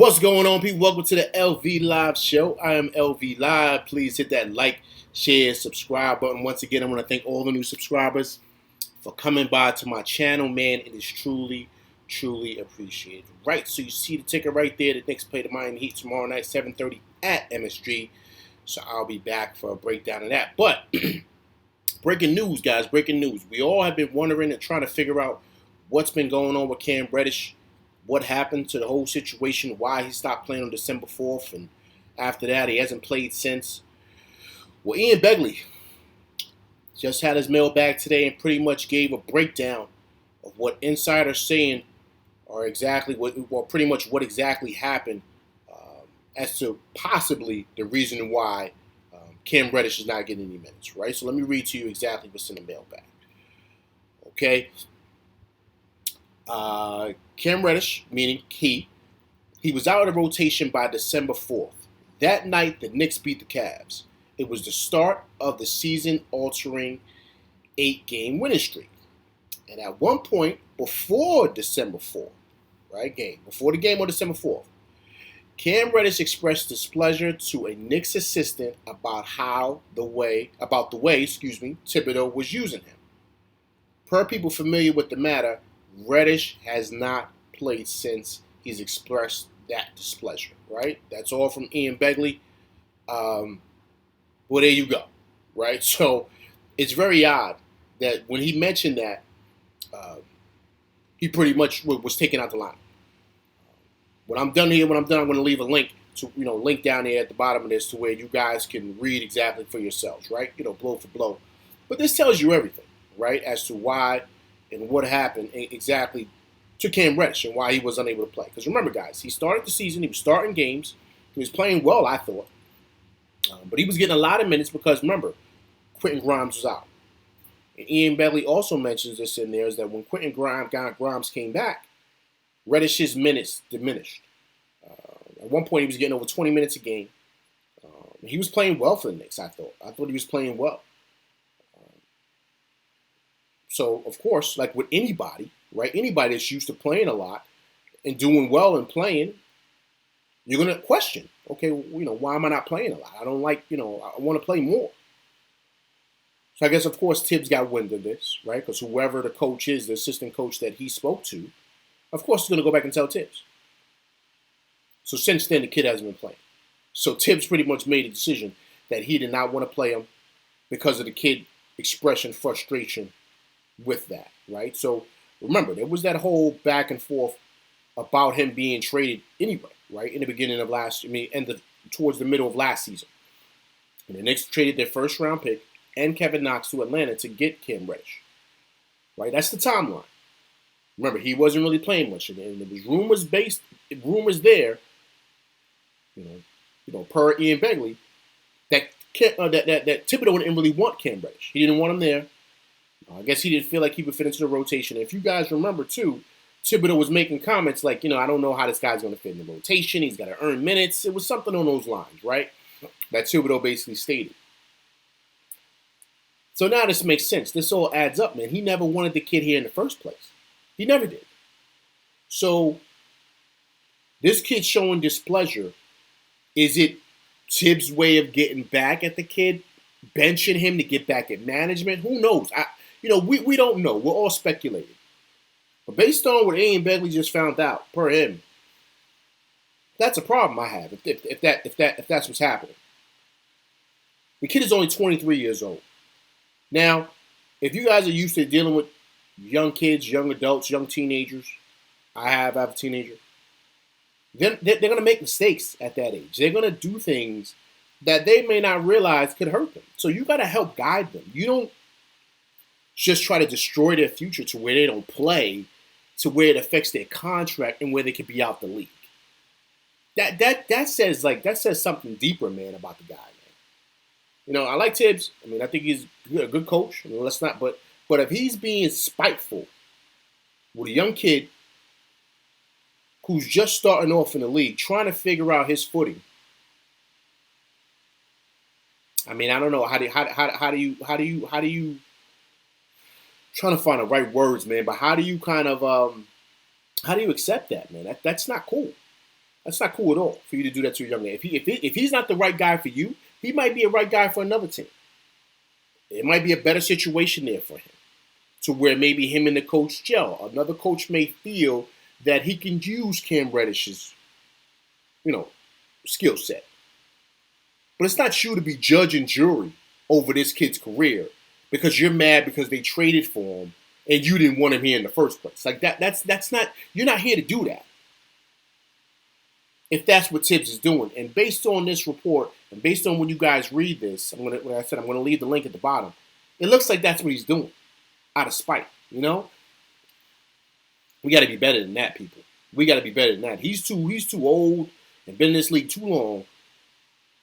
What's going on, people? Welcome to the LV Live Show. I am LV Live. Please hit that like, share, subscribe button. Once again, I want to thank all the new subscribers for coming by to my channel, man. It is truly appreciated. Right, so you see the ticker right there. The Knicks play the Miami Heat tomorrow night, 7:30 at MSG. So I'll be back for a breakdown of that. But breaking news, guys, breaking news. We all have been wondering and trying to figure out what's been going on with Cam Reddish. What happened to the whole situation, why he stopped playing on December 4th, and after that, he hasn't played since. Well, Ian Begley just had his mailbag today and pretty much gave a breakdown of what insiders saying are exactly pretty much what exactly happened as to possibly the reason why Cam Reddish is not getting any minutes, right? So let me read to you exactly what's in the mailbag. Okay. Cam Reddish, meaning he was out of the rotation by December 4th. That night, the Knicks beat the Cavs. It was the start of the season-altering 8-game winning streak. And at one point, before December 4th, before the game on December 4th, Cam Reddish expressed displeasure to a Knicks assistant about the way Thibodeau was using him. Per people familiar with the matter, Reddish has not played since he's expressed that displeasure, right? That's all from Ian Begley. Well, there you go, right? So it's very odd that when he mentioned that, he pretty much was taken out the line. When I'm done, I'm going to leave a link link down there at the bottom of this to where you guys can read exactly for yourselves, right? Blow for blow. But this tells you everything, right, as to why and what happened exactly to Cam Reddish and why he was unable to play. Because remember, guys, he started the season. He was starting games. He was playing well, I thought. But he was getting a lot of minutes because, remember, Quentin Grimes was out. And Ian Begley also mentions this in there, is that when Quentin Grimes came back, Reddish's minutes diminished. At one point, he was getting over 20 minutes a game. He was playing well for the Knicks, I thought. I thought he was playing well. So, of course, like with anybody, right, anybody that's used to playing a lot and doing well and playing, you're going to question, okay, why am I not playing a lot? I don't like, I want to play more. So I guess, of course, Tibbs got wind of this, right, because whoever the coach is, the assistant coach that he spoke to, of course, he's going to go back and tell Tibbs. So since then, the kid hasn't been playing. So Tibbs pretty much made a decision that he did not want to play him because of the kid expressing frustration with that, right? So remember, there was that whole back and forth about him being traded anyway, right? In the beginning of towards the middle of last season. And the Knicks traded their first round pick and Kevin Knox to Atlanta to get Cam Reddish, right? That's the timeline. Remember, he wasn't really playing much, and there was rumors there, per Ian Begley, that Thibodeau didn't really want Cam Reddish. He didn't want him there. I guess he didn't feel like he would fit into the rotation. And if you guys remember, too, Thibodeau was making comments like, I don't know how this guy's going to fit in the rotation. He's got to earn minutes. It was something on those lines, right? That Thibodeau basically stated. So now this makes sense. This all adds up, man. He never wanted the kid here in the first place. He never did. So this kid showing displeasure, is it Tibbs' way of getting back at the kid, benching him to get back at management? Who knows? We don't know. We're all speculating. But based on what Ian Begley just found out, per him, that's a problem I have. If that's what's happening, the kid is only 23 years old. Now, if you guys are used to dealing with young kids, young adults, young teenagers, I have a teenager. They're going to make mistakes at that age. They're going to do things that they may not realize could hurt them. So you got to help guide them. You don't just try to destroy their future to where they don't play, to where it affects their contract and where they could be out the league. That says something deeper, man, about the guy, man. I like Tibbs. I think he's a good coach. But if he's being spiteful with a young kid who's just starting off in the league, trying to figure out his footing, I don't know how do you trying to find the right words, man. But how do you accept that, man? That's not cool. That's not cool at all for you to do that to a young man. If he's not the right guy for you, he might be a right guy for another team. It might be a better situation there for him, to where maybe him and the coach gel. Another coach may feel that he can use Cam Reddish's, skill set. But it's not you to be judge and jury over this kid's career because you're mad because they traded for him and you didn't want him here in the first place. Like that's not, you're not here to do that. If that's what Tibbs is doing. And based on this report, and based on when you guys read this, I'm gonna leave the link at the bottom. It looks like that's what he's doing, out of spite. We got to be better than that, people. We got to be better than that. He's too old and been in this league too long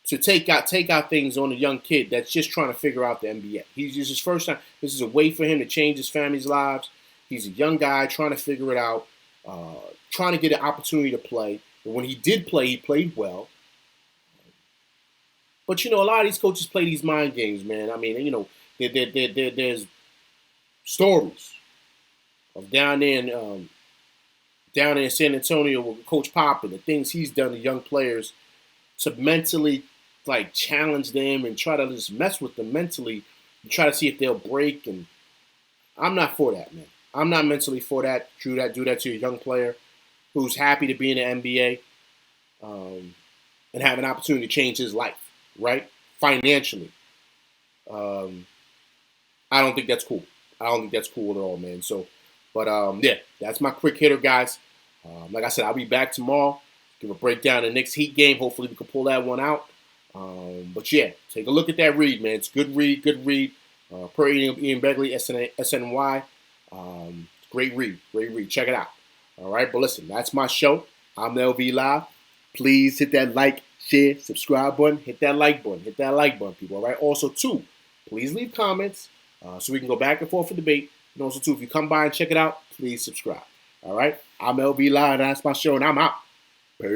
to take out things on a young kid that's just trying to figure out the NBA. He's just his first time. This is a way for him to change his family's lives. He's a young guy trying to figure it out, trying to get an opportunity to play. And when he did play, he played well. But, a lot of these coaches play these mind games, man. I mean, there's stories of down there in San Antonio with Coach Pop and the things he's done to young players to mentally, challenge them and try to just mess with them mentally and try to see if they'll break. And I'm not for that, man. I'm not mentally for that. Do that to a young player who's happy to be in the NBA and have an opportunity to change his life, right? Financially. I don't think that's cool. I don't think that's cool at all, man. So, but yeah, that's my quick hitter, guys. Like I said, I'll be back tomorrow. Give a breakdown of the Knicks Heat game. Hopefully we can pull that one out. But yeah, take a look at that read, man. It's good read. Per Ian Begley, SNY. Great read. Check it out. All right, but listen, that's my show. I'm LV Live. Please hit that like, share, subscribe button. Hit that like button. People. All right. Also, too, please leave comments so we can go back and forth for debate. And also, too, if you come by and check it out, please subscribe. All right. I'm LV Live. That's my show, and I'm out. Peace.